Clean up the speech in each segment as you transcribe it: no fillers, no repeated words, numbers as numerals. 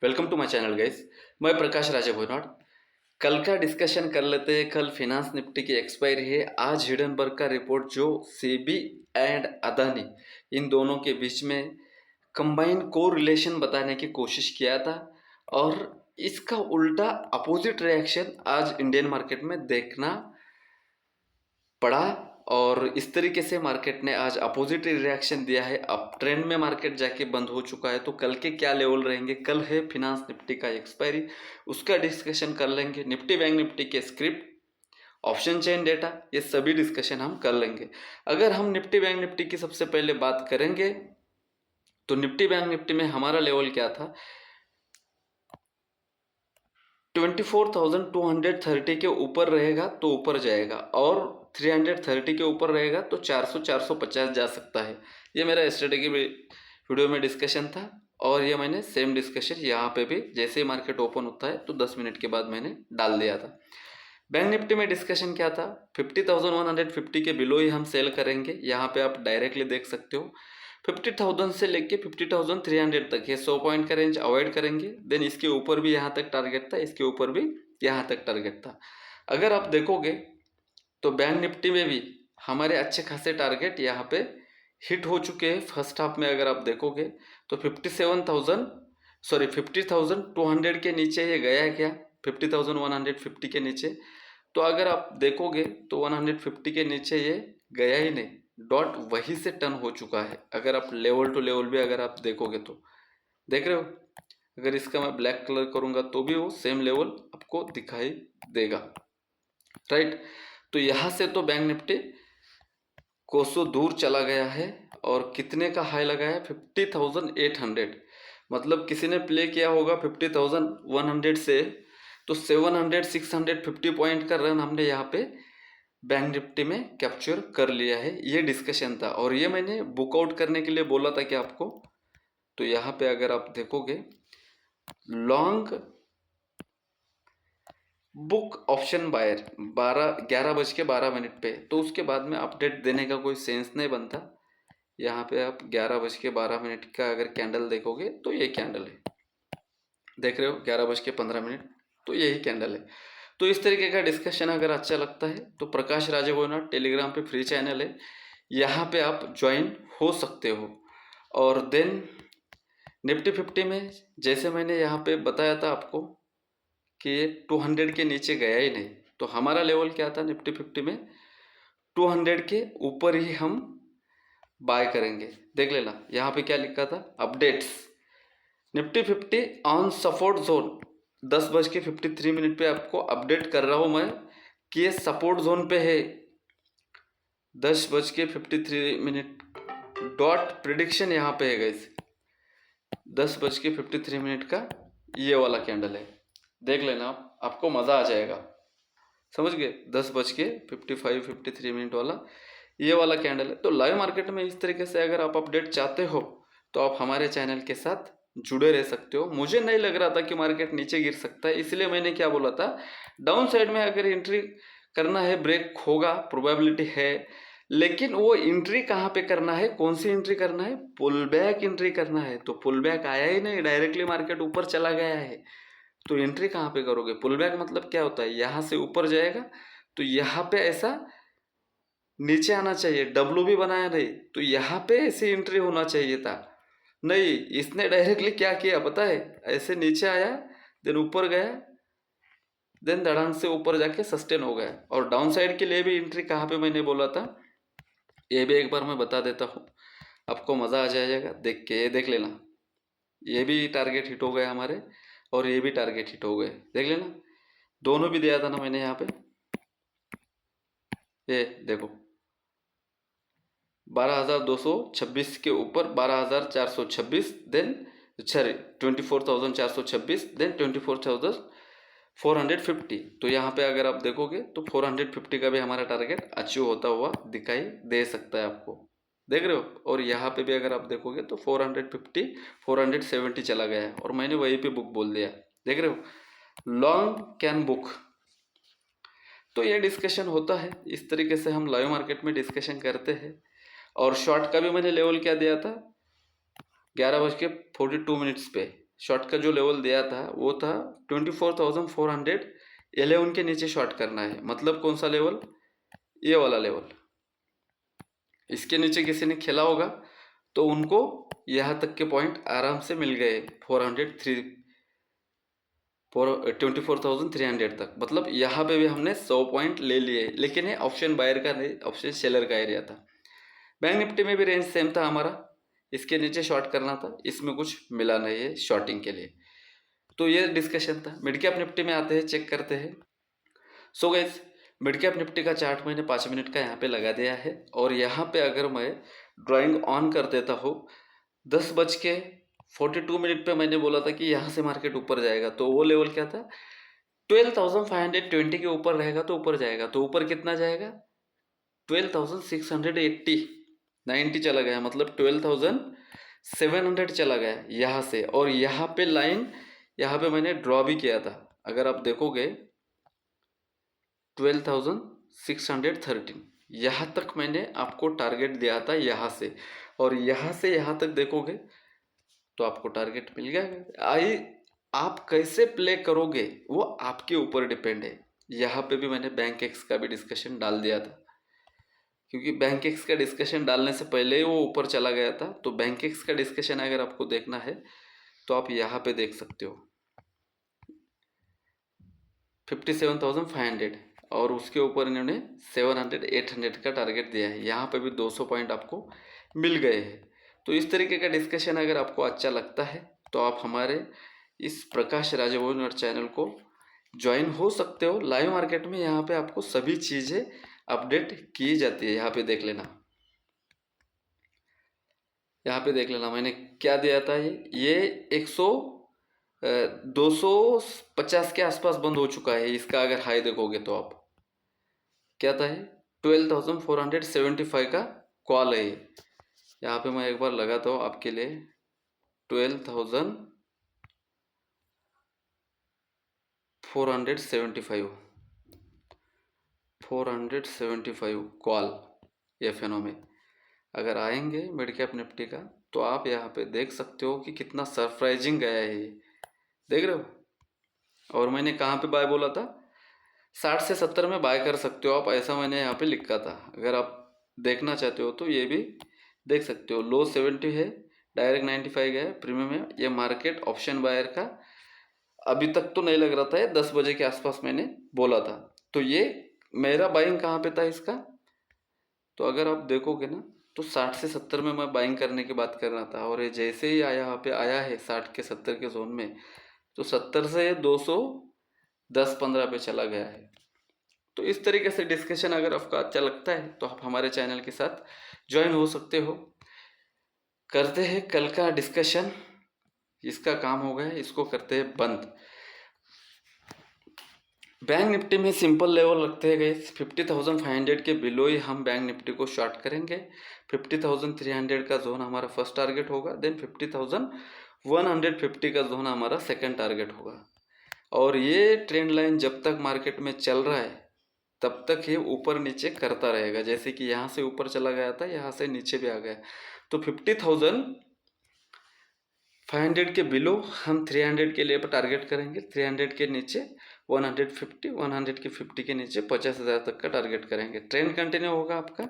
Welcome to my channel guys. मैं प्रकाश राजा भोयनाड। कल का डिस्कशन कर लेते हैं। कल फिनांस निफ्टी की एक्सपायरी है। आज हिडनबर्ग का रिपोर्ट जो सेबी एंड अदानी इन दोनों के बीच में कंबाइन को रिलेशन बताने की कोशिश किया था और इसका उल्टा अपोजिट रिएक्शन आज इंडियन मार्केट में देखना पड़ा और इस तरीके से मार्केट ने आज अपोजिट रिएक्शन दिया है। अब ट्रेंड में मार्केट जाके बंद हो चुका है। तो कल के क्या लेवल रहेंगे? कल है फिनांस निफ्टी का एक्सपायरी, उसका डिस्कशन कर लेंगे। निफ्टी बैंक निफ्टी के स्क्रिप्ट, ऑप्शन चेन डेटा, ये सभी डिस्कशन हम कर लेंगे। अगर हम निफ्टी बैंक निफ्टी की सबसे पहले बात करेंगे तो निफ्टी बैंक निफ्टी में हमारा लेवल क्या था? 24,230 के ऊपर रहेगा तो ऊपर जाएगा और 330 के ऊपर रहेगा तो 400-450 जा सकता है। ये मेरा स्ट्रेटेजी वीडियो में डिस्कशन था और ये मैंने सेम डिस्कशन यहाँ पे भी जैसे ही मार्केट ओपन होता है तो 10 मिनट के बाद मैंने डाल दिया था। बैंक निफ्टी में डिस्कशन क्या था? 50,150 के बिलो ही हम सेल करेंगे। यहाँ पे आप डायरेक्टली देख सकते हो 50,000 से लेके 50,300 तक ये 100 पॉइंट का रेंज अवॉइड करेंगे। देन इसके ऊपर भी यहाँ तक टारगेट था, इसके ऊपर भी यहाँ तक टारगेट था। अगर आप देखोगे तो बैंक निफ्टी में भी हमारे अच्छे खासे टारगेट यहाँ पे हिट हो चुके हैं। फर्स्ट हाफ में अगर आप देखोगे तो 50,200 के नीचे ये गया है क्या? 50,150 के नीचे। तो अगर आप देखोगे तो 150 के नीचे ये गया ही नहीं, डॉट वहीं से टर्न हो चुका है। अगर आप लेवल टू लेवल भी अगर आप देखोगे तो देख रहे हो। अगर इसका मैं ब्लैक कलर करूंगा तो भी वो सेम लेवल आपको दिखाई देगा, राइट। तो यहाँ से तो बैंक निफ्टी कोसों दूर चला गया है और कितने का हाई लगाया है? 50,800। मतलब किसी ने प्ले किया होगा 50,100 से तो 700-650 पॉइंट का रन हमने यहाँ पे बैंक निफ्टी में कैप्चर कर लिया है। ये डिस्कशन था और ये मैंने बुक आउट करने के लिए बोला था कि आपको। तो यहाँ पे अगर आप देखोगे लॉन्ग बुक ऑप्शन बायर 11:12 पे, तो उसके बाद में अपडेट देने का कोई सेंस नहीं बनता। यहाँ पे आप 11:12 का अगर कैंडल देखोगे तो ये कैंडल है, देख रहे हो 11:15, तो यही कैंडल है। तो इस तरीके का डिस्कशन अगर अच्छा लगता है तो प्रकाश राजा भोयनाड टेलीग्राम पे फ्री चैनल है, यहाँ पे आप ज्वाइन हो सकते हो। और देन निफ्टी 50 में जैसे मैंने यहाँ पे बताया था आपको कि 200 के नीचे गया ही नहीं। तो हमारा लेवल क्या था निफ्टी 50 में? 200 के ऊपर ही हम बाय करेंगे। देख लेना यहाँ पे क्या लिखा था, updates Nifty 50 on support zone. 10:53 पे आपको अपडेट कर रहा हूँ मैं कि ये सपोर्ट जोन पे है। 10:53 डॉट प्रिडिक्शन यहाँ पे है गाइस। 10:53 का ये वाला कैंडल है, देख लेना आप, आपको मज़ा आ जाएगा। समझ गए? 10:55-53 वाला ये वाला कैंडल है। तो लाइव मार्केट में इस तरीके से अगर आप अपडेट चाहते हो तो आप हमारे चैनल के साथ जुड़े रह सकते हो। मुझे नहीं लग रहा था कि मार्केट नीचे गिर सकता है, इसलिए मैंने क्या बोला था, डाउन साइड में अगर एंट्री करना है, ब्रेक होगा, प्रोबेबिलिटी है, लेकिन वो एंट्री कहाँ पे करना है, कौन सी एंट्री करना है? पुल बैक एंट्री करना है। तो पुल बैक आया ही नहीं, डायरेक्टली मार्केट ऊपर चला गया है। तो एंट्री कहाँ पे करोगे? पुल बैक मतलब क्या होता है? यहाँ से ऊपर जाएगा तो यहाँ पे ऐसा नीचे आना चाहिए, डब्लू भी बनाया नहीं तो यहाँ पे ऐसी एंट्री होना चाहिए था। नहीं, इसने डायरेक्टली क्या किया पता है? ऐसे नीचे आया, देन ऊपर गया, देन धड़ांग से ऊपर जाके सस्टेन हो गया। और डाउन साइड के लिए भी एंट्री कहाँ पे मैंने बोला था ये भी एक बार मैं बता देता हूँ, आपको मज़ा आ जाएगा देख के। ये देख लेना, ये भी टारगेट हिट हो गए हमारे और ये भी टारगेट हिट हो गए, देख लेना। दोनों भी दिया था ना मैंने यहाँ पे, ये देखो 12,226 के ऊपर 12,426, देन सॉरी 24,426, देन 24,450। तो यहाँ पे अगर आप देखोगे तो 450 का भी हमारा टारगेट अचीव होता हुआ दिखाई दे सकता है आपको, देख रहे हो। और यहाँ पे भी अगर आप देखोगे तो 450 470 चला गया है और मैंने वहीं पे बुक बोल दिया, देख रहे हो, लॉन्ग कैन बुक। तो ये डिस्कशन होता है, इस तरीके से हम लाइव मार्केट में डिस्कशन करते हैं। और शॉर्ट का भी मैंने लेवल क्या दिया था? 11:42 पे शॉर्ट का जो लेवल दिया था वो था 24,411 के नीचे शॉर्ट करना है। मतलब कौन सा लेवल, ये वाला लेवल। इसके नीचे किसी ने खेला होगा तो उनको यहाँ तक के पॉइंट आराम से मिल गए 24,300 तक। मतलब यहाँ पे भी हमने 100 पॉइंट ले लिए, लेकिन ये ऑप्शन बायर का नहीं, ऑप्शन सेलर का एरिया था। बैंक निफ्टी में भी रेंज सेम था हमारा, इसके नीचे शॉर्ट करना था, इसमें कुछ मिला नहीं है शॉर्टिंग के लिए। तो ये डिस्कशन था। मिड कैप निफ्टी में आते हैं, चेक करते हैं। So guys, mid cap Nifty का चार्ट मैंने 5 मिनट का यहाँ पे लगा दिया है, और यहाँ पे अगर मैं ड्राइंग ऑन कर देता हूँ 10:42 पे मैंने बोला था कि यहाँ से मार्केट ऊपर जाएगा, तो वो लेवल क्या था 12,520 के ऊपर रहेगा तो ऊपर जाएगा। तो ऊपर कितना जाएगा 12,680, 90 चला गया, मतलब 12,700 चला गया यहाँ से। और यहाँ पे लाइन, यहाँ पे मैंने ड्रॉ भी किया था, अगर आप देखोगे 12,613 यहाँ तक मैंने आपको टारगेट दिया था यहाँ से, और यहाँ से यहाँ तक देखोगे तो आपको टारगेट मिल गया। आप कैसे प्ले करोगे वो आपके ऊपर डिपेंड है। यहाँ पे भी मैंने बैंक एक्स का भी डिस्कशन डाल दिया था, क्योंकि बैंक एक्स का डिस्कशन डालने से पहले ही वो ऊपर चला गया था। तो बैंक एक्स का डिस्कशन अगर आपको देखना है तो आप यहाँ पे देख सकते हो 57,500, और उसके ऊपर इन्होंने 700 800 का टारगेट दिया है। यहाँ पे भी 200 पॉइंट आपको मिल गए हैं। तो इस तरीके का डिस्कशन अगर आपको अच्छा लगता है तो आप हमारे इस प्रकाश राजभवन चैनल को ज्वाइन हो सकते हो। लाइव मार्केट में यहाँ पे आपको सभी चीज़ें अपडेट की जाती है। यहाँ पे देख लेना, यहाँ पे देख लेना मैंने क्या दिया था। ये 250 के आसपास बंद हो चुका है। इसका अगर हाई देखोगे तो आप क्या था, 12,475 का कॉल है। यहाँ पे मैं एक बार लगाता हूँ आपके लिए 12,475 कॉल एफएनओ में अगर आएंगे मिड कैप निफ्टी का, तो आप यहाँ पे देख सकते हो कि कितना सरप्राइजिंग गया है ये, देख रहे हो। और मैंने कहाँ पे बाय बोला था, 60 से 70 में बाय कर सकते हो आप, ऐसा मैंने यहाँ पे लिखा था। अगर आप देखना चाहते हो तो ये भी देख सकते हो। लो 70 है, डायरेक्ट 95 गया है प्रीमियम है। ये मार्केट ऑप्शन बायर का अभी तक तो नहीं लग रहा था, 10 बजे के आसपास मैंने बोला था। तो ये मेरा बाइंग कहाँ पे था इसका, तो अगर आप देखोगे ना तो 60 से 70 में मैं बाइंग करने की बात कर रहा था, और ये जैसे ही आया यहाँ पे आया है 60 के 70 के जोन में, तो 70 से 210-15 पे चला गया है। तो इस तरीके से डिस्कशन अगर आपको अच्छा लगता है तो आप हमारे चैनल के साथ ज्वाइन हो सकते हो। करते हैं कल का डिस्कशन, इसका काम हो गया, इसको करते हैं बंद। बैंक निफ्टी में सिंपल लेवल रखते हैं गए 50,500 के बिलो ही हम बैंक निफ्टी को शॉर्ट करेंगे। 50,300 का जोन हमारा फर्स्ट टारगेट होगा, देन 50,150 का जोन हमारा सेकंड टारगेट होगा। और ये ट्रेंड लाइन जब तक मार्केट में चल रहा है तब तक ये ऊपर नीचे करता रहेगा। जैसे कि यहाँ से ऊपर चला गया था, यहाँ से नीचे भी आ गया, तो 50,500 के बिलो हम 300 के लिए टारगेट करेंगे। 300 के नीचे 150, 100 के 50 के नीचे 50,000 तक का टारगेट करेंगे। ट्रेंड कंटिन्यू होगा आपका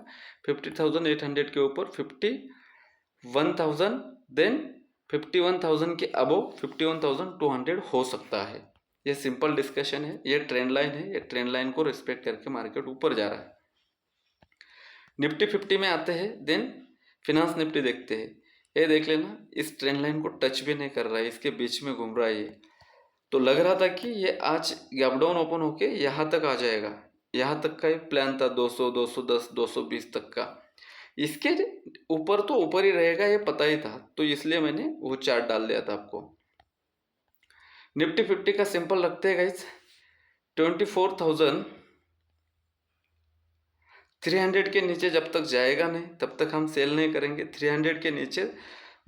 50,800 के ऊपर 51,000, देन 51,000 के अबव 51,200 हो सकता है। ये सिंपल डिस्कशन है, ये ट्रेंड लाइन है, ये ट्रेंड लाइन को रिस्पेक्ट करके मार्केट ऊपर जा रहा है। निफ्टी 50 में आते हैं, देन फिनांस निफ्टी देखते हैं। ये देख लेना, इस ट्रेंड लाइन को टच भी नहीं कर रहा है, इसके बीच में घूम रहा है ये। तो लग रहा था कि ये आज गैप डाउन ओपन होके यहाँ तक आ जाएगा, यहाँ तक का एक प्लान था 200, 210, 220 तक का। इसके ऊपर तो ऊपर ही रहेगा ये पता ही था, तो इसलिए मैंने वो चार्ट डाल दिया था आपको। निफ्टी 50 का सिंपल रखते हैं गाइस, 24,300 के नीचे जब तक जाएगा नहीं तब तक हम सेल नहीं करेंगे। 300 के नीचे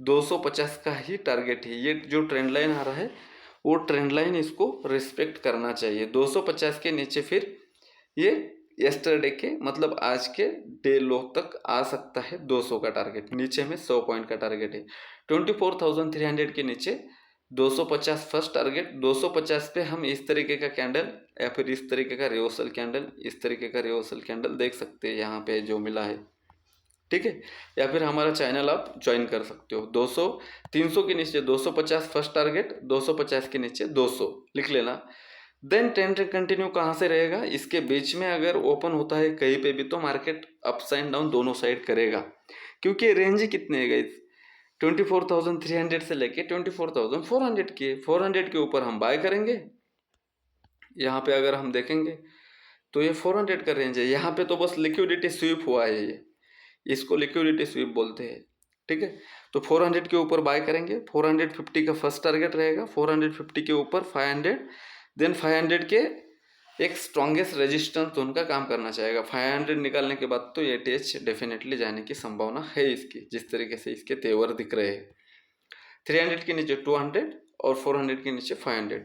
250 का ही टारगेट है। ये जो ट्रेंड लाइन आ रहा है वो ट्रेंड लाइन इसको रिस्पेक्ट करना चाहिए। 250 के नीचे फिर ये यस्टरडे के मतलब आज के डे लो तक आ सकता है 200 का टारगेट, नीचे में 100 पॉइंट का टारगेट है। 24,300 के नीचे 250 फर्स्ट टारगेट, 250 पे हम इस तरीके का कैंडल या फिर इस तरीके का रिवर्सल कैंडल, इस तरीके का रिवर्सल कैंडल देख सकते हैं यहाँ पे जो मिला है, ठीक है। या फिर हमारा चैनल आप ज्वाइन कर सकते हो। 200 300 के नीचे 250 फर्स्ट टारगेट, 250 के नीचे 200 लिख लेना। देन ट्रेंड कंटिन्यू कहाँ से रहेगा, इसके बीच में अगर ओपन होता है कहीं पे भी तो मार्केट अप्स एंड डाउन दोनों साइड करेगा, क्योंकि रेंज कितने है गाइस, 24,300 से लेके 24,400 की, 400 के ऊपर हम बाय करेंगे। यहाँ पे अगर हम देखेंगे तो ये 400 का रेंज है, यहाँ पे तो बस लिक्विडिटी स्वीप हुआ है, ये इसको लिक्विडिटी स्वीप बोलते हैं, ठीक है। तो 400 के ऊपर बाय करेंगे, 450 का फर्स्ट टारगेट रहेगा, 450 के ऊपर 500, देन 500 के एक स्ट्रॉन्गेस्ट रेजिस्टेंस जोन का काम करना चाहेगा। 500 निकालने के बाद तो एटीएच डेफिनेटली जाने की संभावना है इसकी, जिस तरीके से इसके तेवर दिख रहे हैं। 300 के नीचे 200 और 400 के नीचे 500,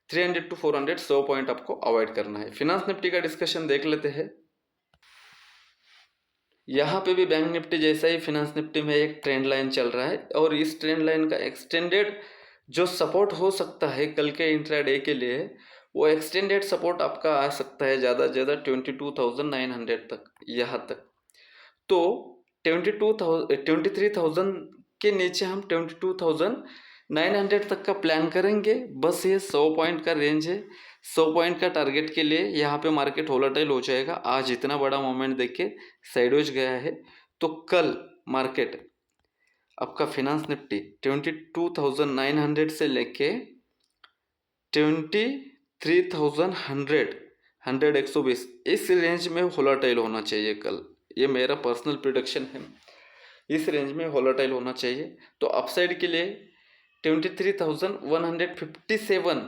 300 to 400 100 पॉइंट आपको अवॉइड करना है। फिनांस निफ्टी का डिस्कशन देख लेते हैं। यहाँ पे भी बैंक निफ्टी जैसा ही फिनांस निफ्टी में एक ट्रेंड लाइन चल रहा है, और इस ट्रेंड लाइन का एक्सटेंडेड जो सपोर्ट हो सकता है कल के इंट्राडे के लिए, वो एक्सटेंडेड सपोर्ट आपका आ सकता है ज़्यादा से ज़्यादा 22,900 तक, यहाँ तक। तो 23,000 के नीचे हम 22,900 तक का प्लान करेंगे। बस ये 100 पॉइंट का रेंज है, 100 पॉइंट का टारगेट के लिए यहाँ पे मार्केट वोलेटाइल हो जाएगा। आज इतना बड़ा मोमेंट देख के साइडवेज गया है, तो कल मार्केट आपका फिनांस निफ्टी 22,900 से लेके 23,100 120 इस रेंज में वोलेटाइल होना चाहिए कल। ये मेरा पर्सनल प्रेडिक्शन है, इस रेंज में वोलेटाइल होना चाहिए। तो अपसाइड के लिए 23,157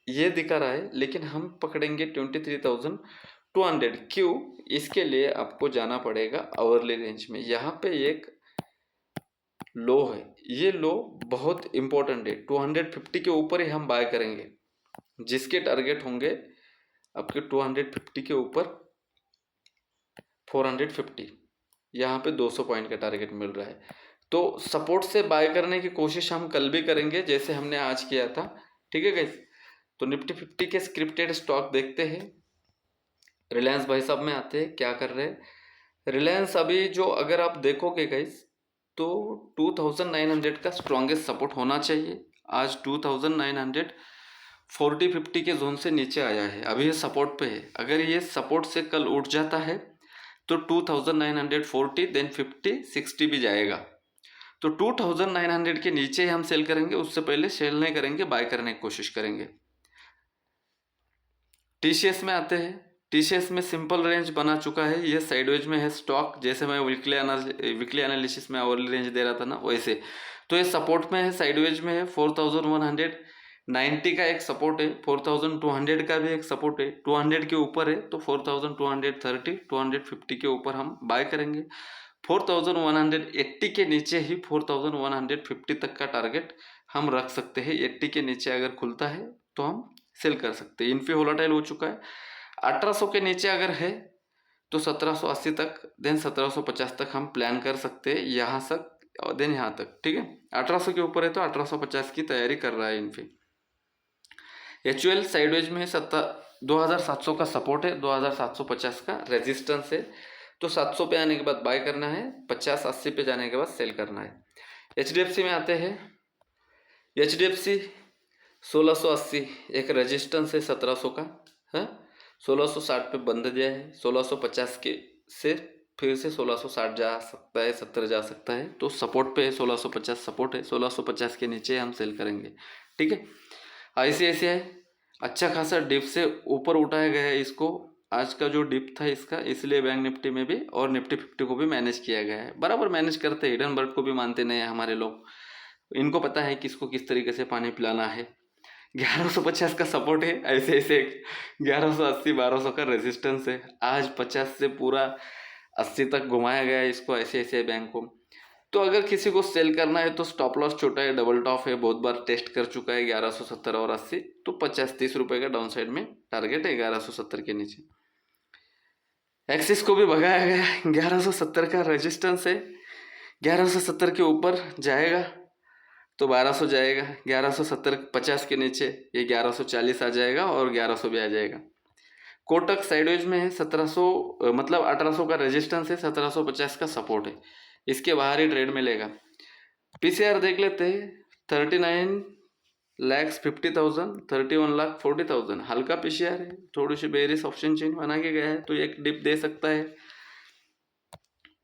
ये दिखा रहा है, लेकिन हम पकड़ेंगे 23,200। क्यों, इसके लिए आपको जाना पड़ेगा आवरली रेंज में। यहाँ पे एक लो है, ये लो बहुत इंपॉर्टेंट है, 250 के ऊपर ही हम बाय करेंगे, जिसके टारगेट होंगे आपके 250 के ऊपर 450, यहाँ पे 200 पॉइंट का टारगेट मिल रहा है। तो सपोर्ट से बाय करने की कोशिश हम कल भी करेंगे जैसे हमने आज किया था, ठीक है गाइस। तो निफ्टी 50 के स्क्रिप्टेड स्टॉक देखते हैं। रिलायंस भाई साहब में आते हैं, क्या कर रहे हैं रिलायंस अभी, जो अगर आप देखोगे गाइस तो 2,900 का स्ट्रॉन्गेस्ट सपोर्ट होना चाहिए। आज 2,940-50 के जोन से नीचे आया है, अभी ये सपोर्ट पे है। अगर ये सपोर्ट से कल उठ जाता है तो 2,940 देन 50 60 भी जाएगा। तो 2,900 के नीचे हम सेल करेंगे, उससे पहले सेल नहीं करेंगे, बाय करने की कोशिश करेंगे। टीसीएस में आते हैं। टीसीएस में सिंपल रेंज बना चुका है, ये साइडवेज में है स्टॉक, जैसे मैं वीकली एनालिसिस में आवरली रेंज दे रहा था ना वैसे। तो ये सपोर्ट में है, साइडवेज में है। 4,190 का एक सपोर्ट है, 4,200 का भी एक सपोर्ट है, 200 के ऊपर है तो 4,230 250 के ऊपर हम बाय करेंगे। 4,180 के नीचे ही 4,150 तक का टारगेट हम रख सकते हैं। 80 के नीचे अगर खुलता है तो हम सेल कर सकते हैं। इनफी वोलेटाइल हो चुका है। 1800 के नीचे अगर है तो 1780 तक, देन 1750 तक हम प्लान कर सकते हैं, यहाँ तक और देन यहाँ तक, ठीक है। 1800 के ऊपर है तो 1850 की तैयारी कर रहा है इनफी। एचयूएल साइडवेज में 2,700 का सपोर्ट है, 2,750 का रेजिस्टेंस है। तो 700 पे आने के बाद बाय करना है, 50-80 पे जाने के बाद सेल करना है। एचडीएफसी में आते हैं। एचडीएफसी 1680 एक रेजिस्टेंस है 1700 का है, 1660 पे बंद दिया है। 1650 के से फिर से 1660 जा सकता है, 70 जा सकता है। तो सपोर्ट पे है 1650 सपोर्ट है, 1650 के नीचे हम सेल करेंगे, ठीक है। आईसीआईसीआई अच्छा खासा डिप से ऊपर उठाया गया है इसको, आज का जो डिप था इसका, इसलिए बैंक निफ्टी में भी और निफ्टी 50 को भी मैनेज किया गया है। बराबर मैनेज करते हैं, हिडनबर्ग को भी मानते नहीं है हमारे लोग, इनको पता है किसको किस तरीके से पानी पिलाना है। 1150 का सपोर्ट है, ऐसे ऐसे 1180 1200 का रेजिस्टेंस है। आज 50 से पूरा 80 तक घुमाया गया है इसको ऐसे ऐसे बैंक को। तो अगर किसी को सेल करना है तो स्टॉप लॉस छोटा है, डबल टॉप है, बहुत बार टेस्ट कर चुका है 1170 और 80, तो 50-30 रुपए का डाउन साइड में टारगेट है 1170 के नीचे। एक्सिस को भी भगाया गया, 1170 का रेजिस्टेंस है, 1170 के ऊपर जाएगा तो 1200 जाएगा, 1170 50 के नीचे ये 1140 आ जाएगा और 1100 भी आ जाएगा। कोटक साइडवेज में है 1700, मतलब 1800 का रेजिस्टेंस है, 1750 का सपोर्ट है, इसके बाहर ही ट्रेड मिलेगा। पीसीआर देख लेते हैं, 39,50,000, 31,40,000, हल्का पीसीआर है, थोड़ी सी बेरिश ऑप्शन चेन बना के गया है, तो एक डिप दे सकता है।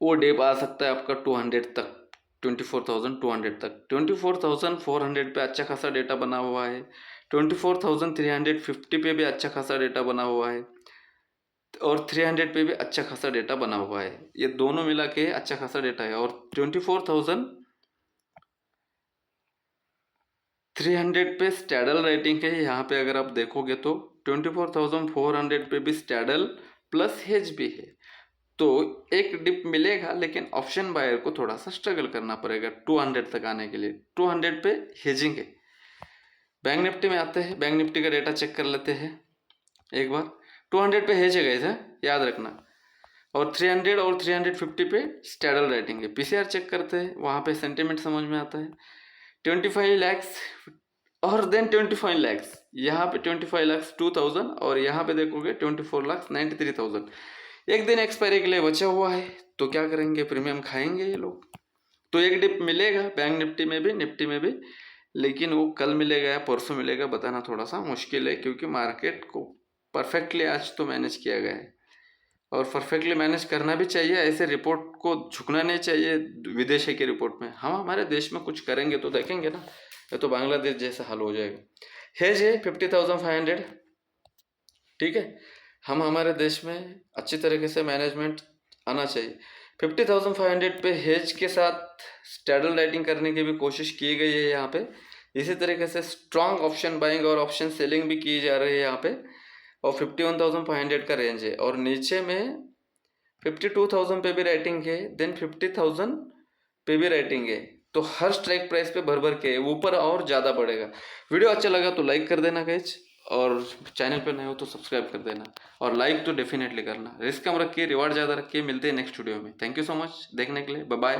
वो डिप आ सकता है आपका 200 तक, 24,200 तक। 24,400 पे अच्छा खासा डेटा बना हुआ है, 24,350 पे भी अच्छा खासा डेटा बना हुआ है, और 300 पे भी अच्छा खासा डेटा बना हुआ है। ये दोनों मिला के अच्छा खासा डेटा है। और 24,300 पे स्टैडल रेटिंग है। यहाँ पे अगर आप देखोगे तो 24,400 पे भी स्टैडल प्लस हेज भी है। तो एक डिप मिलेगा, लेकिन ऑप्शन बायर को थोड़ा सा स्ट्रगल करना पड़ेगा 200 तक आने के लिए। 200 पे हेजिंग है। बैंक निफ्टी में आते हैं, बैंक निफ्टी का डेटा चेक कर लेते हैं एक बार। 200 पे हेज है गाइस, याद रखना। और 300 और 350 पे स्टैडल रेटिंग है। पीसीआर चेक करते हैं, वहाँ पे सेंटीमेंट समझ में आता है। 25 लैक्स और देन 25 लैक्स, यहाँ पे 25 लैक्स 2000, और यहाँ पे देखोगे 24 लैक्स 93,000। एक दिन एक्सपायरी के लिए बचा हुआ है, तो क्या करेंगे, प्रीमियम खाएंगे ये लोग। तो एक डिप मिलेगा बैंक निफ्टी में भी, निफ्टी में भी, लेकिन वो कल मिलेगा या परसों मिलेगा बताना थोड़ा सा मुश्किल है, क्योंकि मार्केट को परफेक्टली आज तो मैनेज किया गया है, और परफेक्टली मैनेज करना भी चाहिए। ऐसे रिपोर्ट को झुकना नहीं चाहिए विदेशी की रिपोर्ट में। हम हमारे देश में कुछ करेंगे तो देखेंगे ना, ये तो बांग्लादेश जैसा हाल हो जाएगा। हेज है 50,500, ठीक है। हम हमारे देश में अच्छी तरीके से मैनेजमेंट आना चाहिए। 50,500 पे हेज के साथ स्टैडल राइटिंग करने की भी कोशिश की गई है यहाँ पे। इसी तरीके से स्ट्रॉन्ग ऑप्शन बाइंग और ऑप्शन सेलिंग भी की जा रही है यहाँ पे। और 51,500 का रेंज है, और नीचे में 52,000 पे भी राइटिंग है, देन 50,000 पे भी राइटिंग है। तो हर स्ट्राइक प्राइस पे भर भर के ऊपर और ज़्यादा बढ़ेगा। वीडियो अच्छा लगा तो लाइक कर देना गाइज, और चैनल पे नए हो तो सब्सक्राइब कर देना, और लाइक तो डेफिनेटली करना। रिस्क कम रखिए, रिवार्ड ज़्यादा रखिए। मिलते हैं नेक्स्ट वीडियो में। थैंक यू सो मच देखने के लिए, बाय बाय।